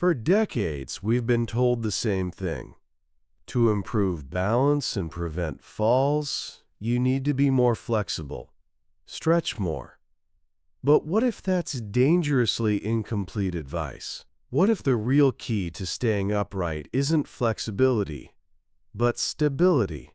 For decades, we've been told the same thing. To improve balance and prevent falls, you need to be more flexible. Stretch more. But what if that's dangerously incomplete advice? What if the real key to staying upright isn't flexibility, but stability?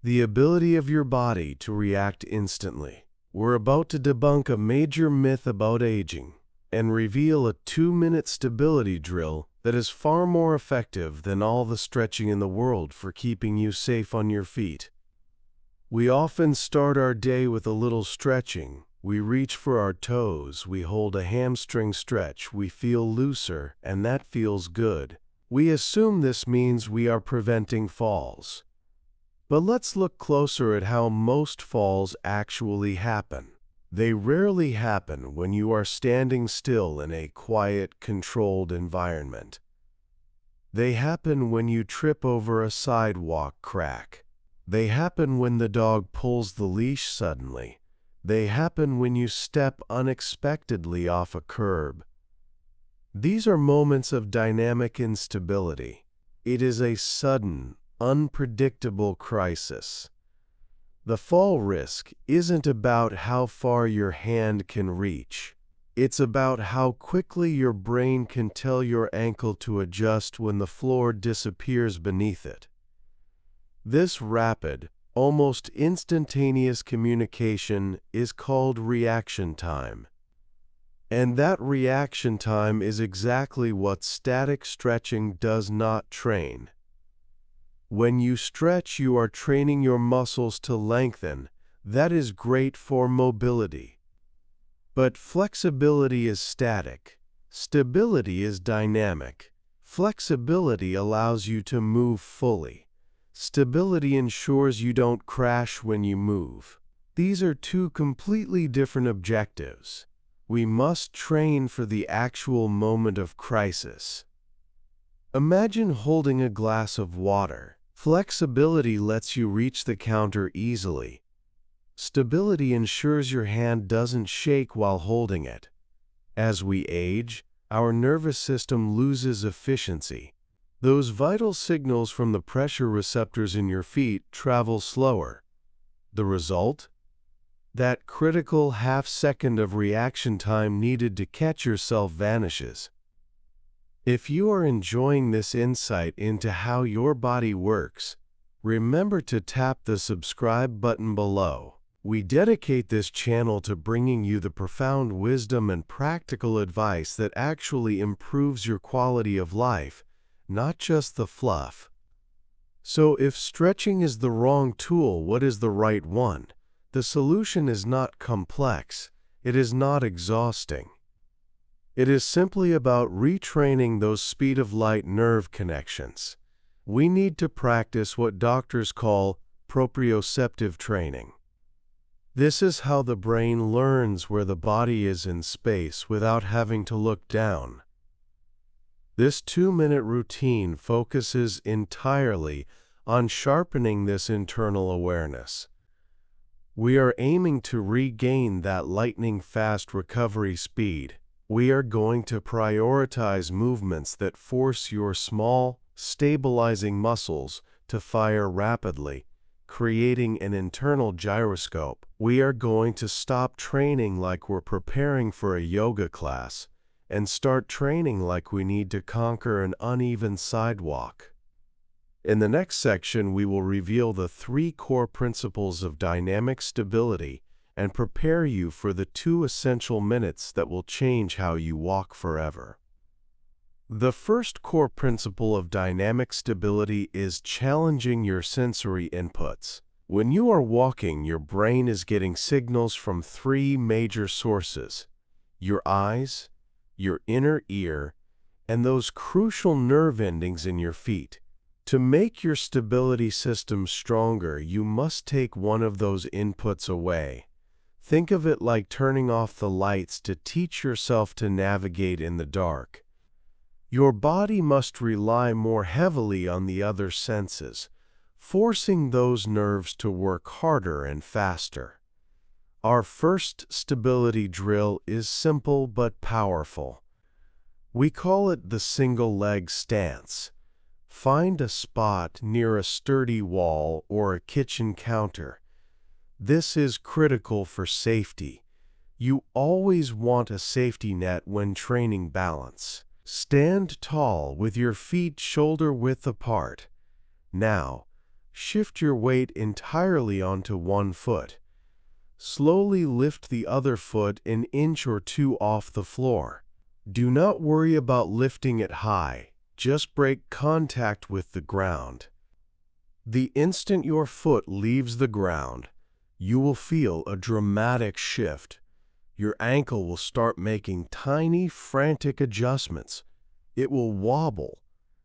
The ability of your body to react instantly. We're about to debunk a major myth about aging and reveal a 2-minute stability drill that is far more effective than all the stretching in the world for keeping you safe on your feet. We often start our day with a little stretching. We reach for our toes, we hold a hamstring stretch, we feel looser, and that feels good. We assume this means we are preventing falls. But let's look closer at how most falls actually happen. They rarely happen when you are standing still in a quiet, controlled environment. They happen when you trip over a sidewalk crack. They happen when the dog pulls the leash suddenly. They happen when you step unexpectedly off a curb. These are moments of dynamic instability. It is a sudden, unpredictable crisis. The fall risk isn't about how far your hand can reach. It's about how quickly your brain can tell your ankle to adjust when the floor disappears beneath it. This rapid, almost instantaneous communication is called reaction time. And that reaction time is exactly what static stretching does not train. When you stretch, you are training your muscles to lengthen. That is great for mobility. But flexibility is static. Stability is dynamic. Flexibility allows you to move fully. Stability ensures you don't crash when you move. These are two completely different objectives. We must train for the actual moment of crisis. Imagine holding a glass of water. Flexibility lets you reach the counter easily. Stability ensures your hand doesn't shake while holding it. As we age, our nervous system loses efficiency. Those vital signals from the pressure receptors in your feet travel slower. The result? That critical half-second of reaction time needed to catch yourself vanishes. If you are enjoying this insight into how your body works, remember to tap the subscribe button below. We dedicate this channel to bringing you the profound wisdom and practical advice that actually improves your quality of life, not just the fluff. So if stretching is the wrong tool, what is the right one? The solution is not complex. It is not exhausting. It is simply about retraining those speed-of-light nerve connections. We need to practice what doctors call proprioceptive training. This is how the brain learns where the body is in space without having to look down. This 2-minute routine focuses entirely on sharpening this internal awareness. We are aiming to regain that lightning-fast recovery speed. We are going to prioritize movements that force your small, stabilizing muscles to fire rapidly, creating an internal gyroscope. We are going to stop training like we're preparing for a yoga class and start training like we need to conquer an uneven sidewalk. In the next section, we will reveal the 3 core principles of dynamic stability and prepare you for the 2 essential minutes that will change how you walk forever. The first core principle of dynamic stability is challenging your sensory inputs. When you are walking, your brain is getting signals from 3 major sources: your eyes, your inner ear, and those crucial nerve endings in your feet. To make your stability system stronger, you must take one of those inputs away. Think of it like turning off the lights to teach yourself to navigate in the dark. Your body must rely more heavily on the other senses, forcing those nerves to work harder and faster. Our first stability drill is simple but powerful. We call it the single leg stance. Find a spot near a sturdy wall or a kitchen counter. This is critical for safety. You always want a safety net when training balance. Stand tall with your feet shoulder-width apart. Now, shift your weight entirely onto one foot. Slowly lift the other foot an inch or two off the floor. Do not worry about lifting it high. Just break contact with the ground. The instant your foot leaves the ground, you will feel a dramatic shift. Your ankle will start making tiny, frantic adjustments. It will wobble.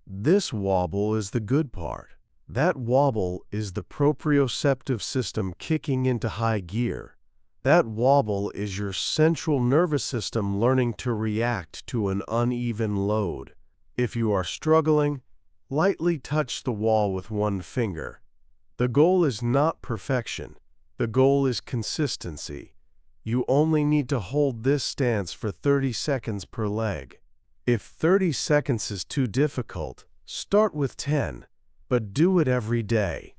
This wobble is the good part. That wobble is the proprioceptive system kicking into high gear. That wobble is your central nervous system learning to react to an uneven load. If you are struggling, lightly touch the wall with one finger. The goal is not perfection. The goal is consistency. You only need to hold this stance for 30 seconds per leg. If 30 seconds is too difficult, start with 10, but do it every day.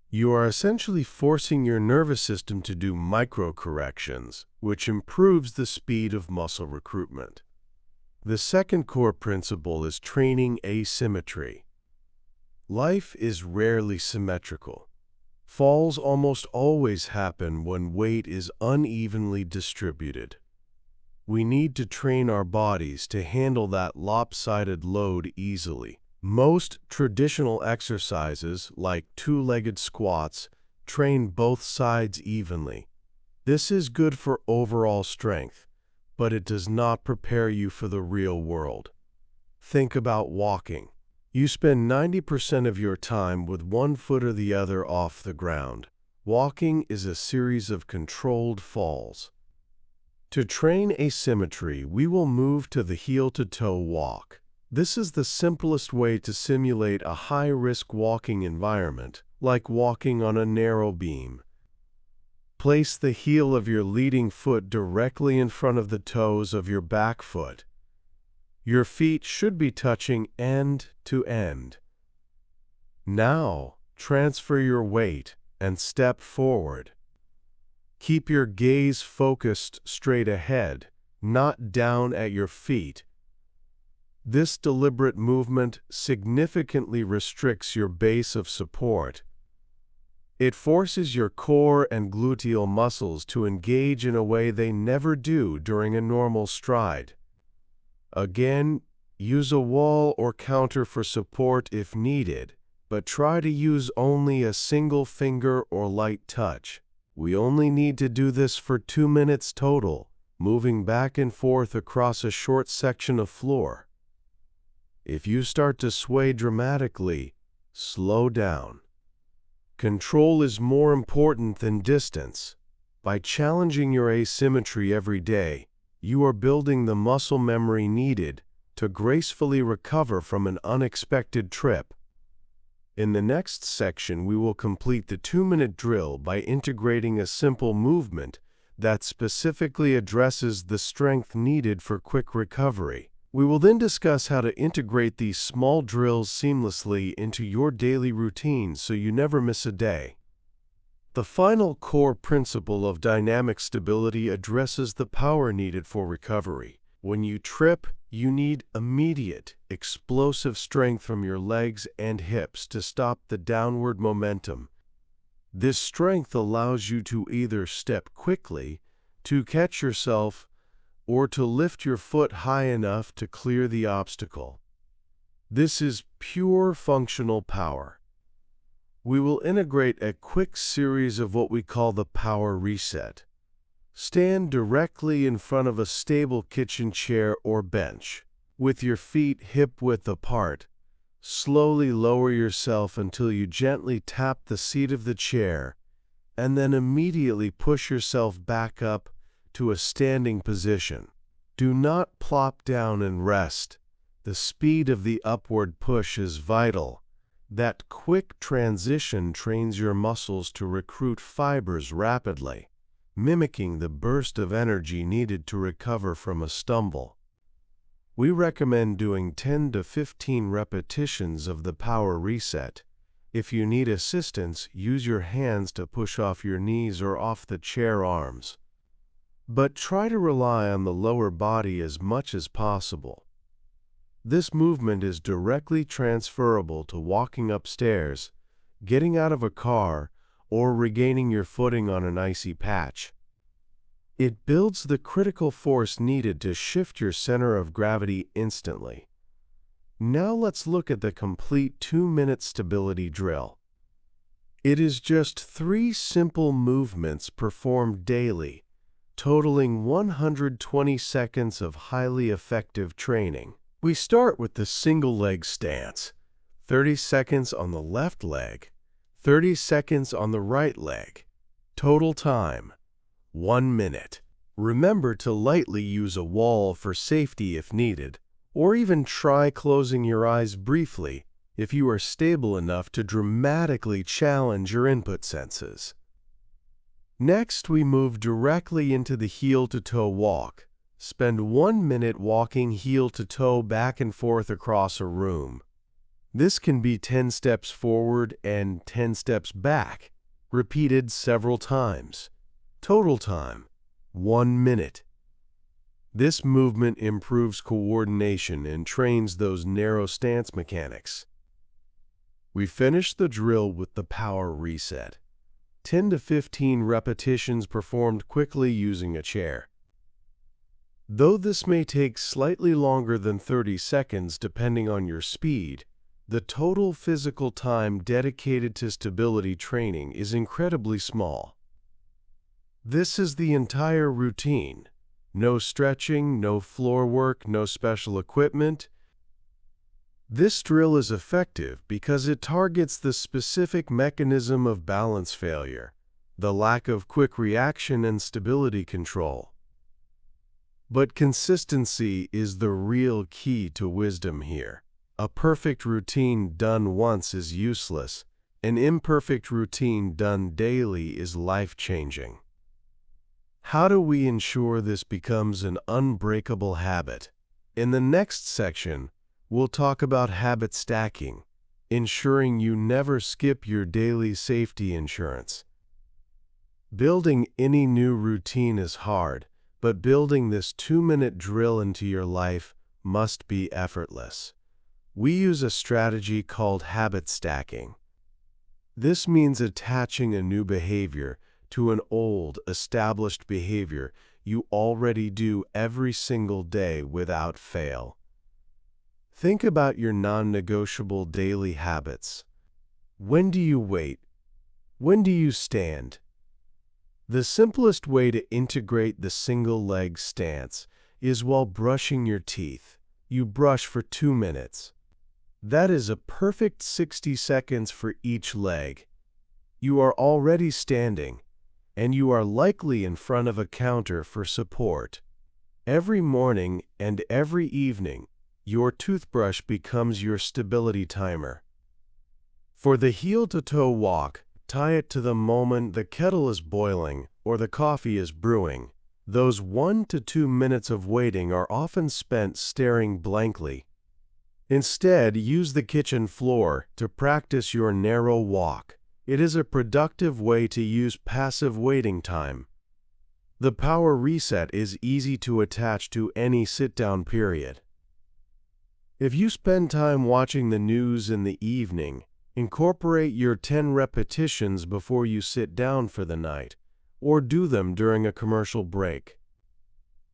You are essentially forcing your nervous system to do micro-corrections, which improves the speed of muscle recruitment. The second core principle is training asymmetry. Life is rarely symmetrical. Falls almost always happen when weight is unevenly distributed. We need to train our bodies to handle that lopsided load easily. Most traditional exercises, like two-legged squats, train both sides evenly. This is good for overall strength, but it does not prepare you for the real world. Think about walking. You spend 90% of your time with one foot or the other off the ground. Walking is a series of controlled falls. To train asymmetry, we will move to the heel-to-toe walk. This is the simplest way to simulate a high-risk walking environment, like walking on a narrow beam. Place the heel of your leading foot directly in front of the toes of your back foot. Your feet should be touching end to end. Now, transfer your weight and step forward. Keep your gaze focused straight ahead, not down at your feet. This deliberate movement significantly restricts your base of support. It forces your core and gluteal muscles to engage in a way they never do during a normal stride. Again, use a wall or counter for support if needed, but try to use only a single finger or light touch. We only need to do this for 2 minutes total, moving back and forth across a short section of floor. If you start to sway dramatically, slow down. Control is more important than distance. By challenging your asymmetry every day, you are building the muscle memory needed to gracefully recover from an unexpected trip. In the next section, we will complete the 2-minute drill by integrating a simple movement that specifically addresses the strength needed for quick recovery. We will then discuss how to integrate these small drills seamlessly into your daily routine so you never miss a day. The final core principle of dynamic stability addresses the power needed for recovery. When you trip, you need immediate, explosive strength from your legs and hips to stop the downward momentum. This strength allows you to either step quickly, to catch yourself, or to lift your foot high enough to clear the obstacle. This is pure functional power. We will integrate a quick series of what we call the power reset. Stand directly in front of a stable kitchen chair or bench. With your feet hip-width apart, slowly lower yourself until you gently tap the seat of the chair, and then immediately push yourself back up to a standing position. Do not plop down and rest. The speed of the upward push is vital. That quick transition trains your muscles to recruit fibers rapidly, mimicking the burst of energy needed to recover from a stumble. We recommend doing 10 to 15 repetitions of the power reset. If you need assistance, use your hands to push off your knees or off the chair arms. But try to rely on the lower body as much as possible. This movement is directly transferable to walking upstairs, getting out of a car, or regaining your footing on an icy patch. It builds the critical force needed to shift your center of gravity instantly. Now let's look at the complete 2-minute stability drill. It is just 3 simple movements performed daily, totaling 120 seconds of highly effective training. We start with the single leg stance, 30 seconds on the left leg, 30 seconds on the right leg. Total time, 1 minute. Remember to lightly use a wall for safety if needed, or even try closing your eyes briefly if you are stable enough to dramatically challenge your input senses. Next, we move directly into the heel-to-toe walk. Spend 1 minute walking heel-to-toe back and forth across a room. This can be 10 steps forward and 10 steps back, repeated several times. Total time, 1 minute. This movement improves coordination and trains those narrow stance mechanics. We finish the drill with the power reset. 10 to 15 repetitions performed quickly using a chair. Though this may take slightly longer than 30 seconds depending on your speed, the total physical time dedicated to stability training is incredibly small. This is the entire routine. No stretching, no floor work, no special equipment. This drill is effective because it targets the specific mechanism of balance failure, the lack of quick reaction and stability control. But consistency is the real key to wisdom here. A perfect routine done once is useless. An imperfect routine done daily is life-changing. How do we ensure this becomes an unbreakable habit? In the next section, we'll talk about habit stacking, ensuring you never skip your daily safety insurance. Building any new routine is hard, but building this 2-minute drill into your life must be effortless. We use a strategy called habit stacking. This means attaching a new behavior to an old, established behavior you already do every single day without fail. Think about your non-negotiable daily habits. When do you wait? When do you stand? The simplest way to integrate the single leg stance is while brushing your teeth. You brush for 2 minutes. That is a perfect 60 seconds for each leg. You are already standing, and you are likely in front of a counter for support. Every morning and every evening, your toothbrush becomes your stability timer. For the heel-to-toe walk, tie it to the moment the kettle is boiling or the coffee is brewing. Those 1 to 2 minutes of waiting are often spent staring blankly. Instead, use the kitchen floor to practice your narrow walk. It is a productive way to use passive waiting time. The power reset is easy to attach to any sit-down period. If you spend time watching the news in the evening, incorporate your 10 repetitions before you sit down for the night, or do them during a commercial break.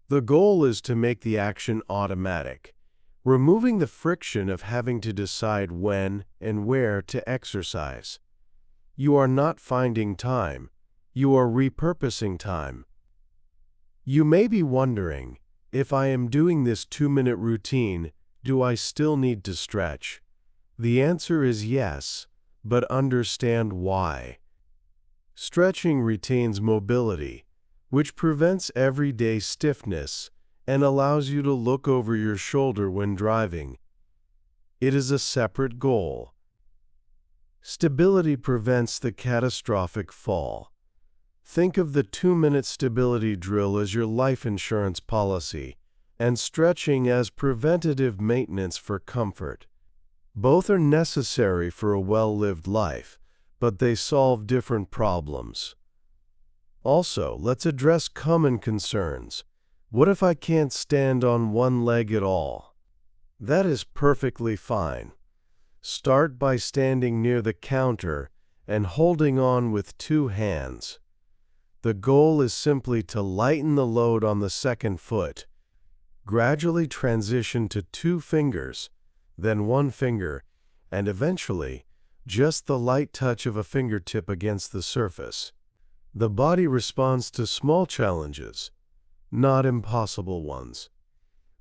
The goal is to make the action automatic, removing the friction of having to decide when and where to exercise. You are not finding time, you are repurposing time. You may be wondering, if I am doing this 2-minute routine, do I still need to stretch? The answer is yes, but understand why. Stretching retains mobility, which prevents everyday stiffness and allows you to look over your shoulder when driving. It is a separate goal. Stability prevents the catastrophic fall. Think of the 2-minute stability drill as your life insurance policy, and stretching as preventative maintenance for comfort. Both are necessary for a well-lived life, but they solve different problems. Also, let's address common concerns. What if I can't stand on one leg at all? That is perfectly fine. Start by standing near the counter and holding on with two hands. The goal is simply to lighten the load on the second foot. Gradually transition to 2 fingers, then 1 finger, and eventually, just the light touch of a fingertip against the surface. The body responds to small challenges, not impossible ones.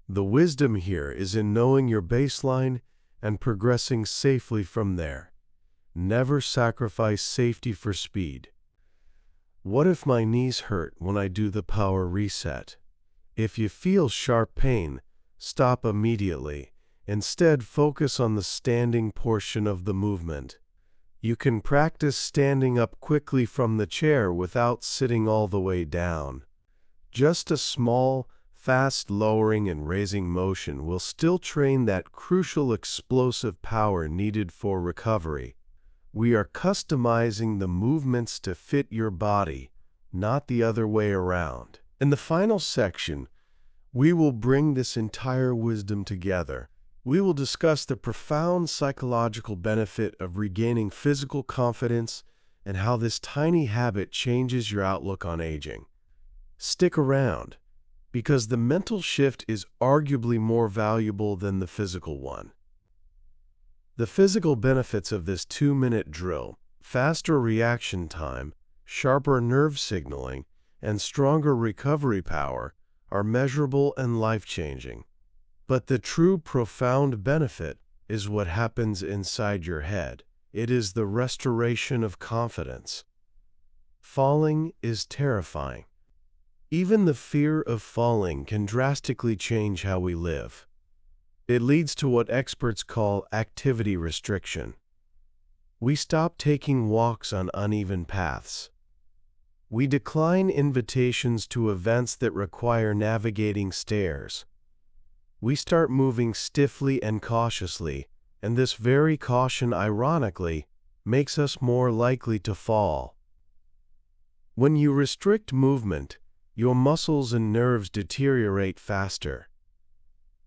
The wisdom here is in knowing your baseline and progressing safely from there. Never sacrifice safety for speed. What if my knees hurt when I do the power reset? If you feel sharp pain, stop immediately. Instead, focus on the standing portion of the movement. You can practice standing up quickly from the chair without sitting all the way down. Just a small, fast lowering and raising motion will still train that crucial explosive power needed for recovery. We are customizing the movements to fit your body, not the other way around. In the final section, we will bring this entire wisdom together. We will discuss the profound psychological benefit of regaining physical confidence and how this tiny habit changes your outlook on aging. Stick around, because the mental shift is arguably more valuable than the physical one. The physical benefits of this 2-minute drill, faster reaction time, sharper nerve signaling, and stronger recovery power, are measurable and life-changing. But the true profound benefit is what happens inside your head. It is the restoration of confidence. Falling is terrifying. Even the fear of falling can drastically change how we live. It leads to what experts call activity restriction. We stop taking walks on uneven paths. We decline invitations to events that require navigating stairs. We start moving stiffly and cautiously, and this very caution, ironically, makes us more likely to fall. When you restrict movement, your muscles and nerves deteriorate faster.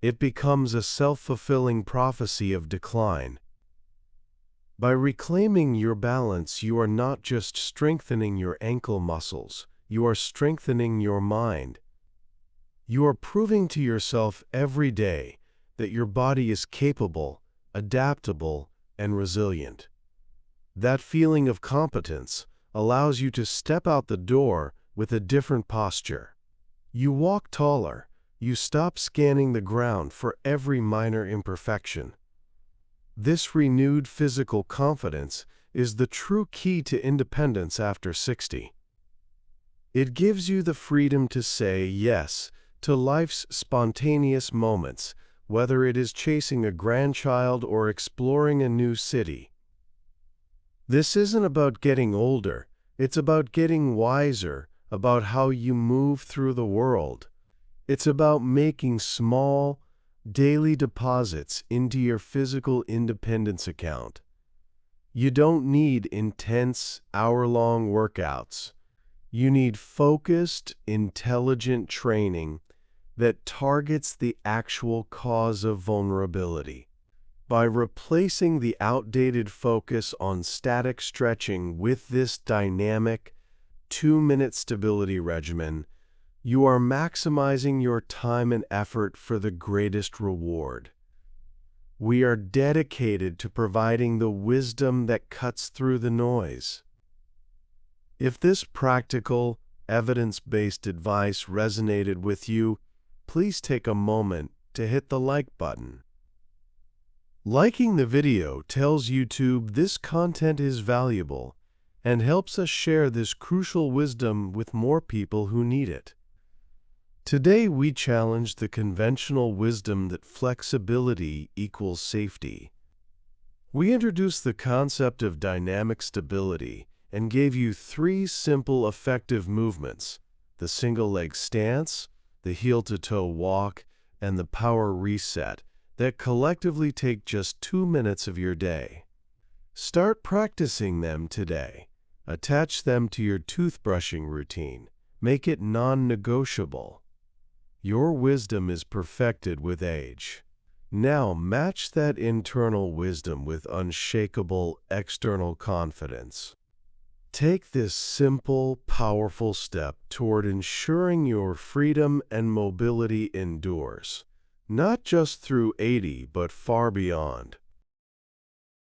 It becomes a self-fulfilling prophecy of decline. By reclaiming your balance, you are not just strengthening your ankle muscles, you are strengthening your mind. You are proving to yourself every day that your body is capable, adaptable, and resilient. That feeling of competence allows you to step out the door with a different posture. You walk taller. You stop scanning the ground for every minor imperfection. This renewed physical confidence is the true key to independence after 60. It gives you the freedom to say yes to life's spontaneous moments, whether it is chasing a grandchild or exploring a new city. This isn't about getting older, it's about getting wiser about how you move through the world. It's about making small, daily deposits into your physical independence account. You don't need intense, hour-long workouts. You need focused, intelligent training that targets the actual cause of vulnerability. By replacing the outdated focus on static stretching with this dynamic, 2-minute stability regimen, you are maximizing your time and effort for the greatest reward. We are dedicated to providing the wisdom that cuts through the noise. If this practical, evidence-based advice resonated with you, please take a moment to hit the like button. Liking the video tells YouTube this content is valuable and helps us share this crucial wisdom with more people who need it. Today we challenge the conventional wisdom that flexibility equals safety. We introduced the concept of dynamic stability and gave you 3 simple, effective movements: the single leg stance, the heel-to-toe walk, and the power reset that collectively take just 2 minutes of your day. Start practicing them today. Attach them to your toothbrushing routine. Make it non-negotiable. Your wisdom is perfected with age. Now match that internal wisdom with unshakable external confidence. Take this simple, powerful step toward ensuring your freedom and mobility endures, not just through 80 but far beyond.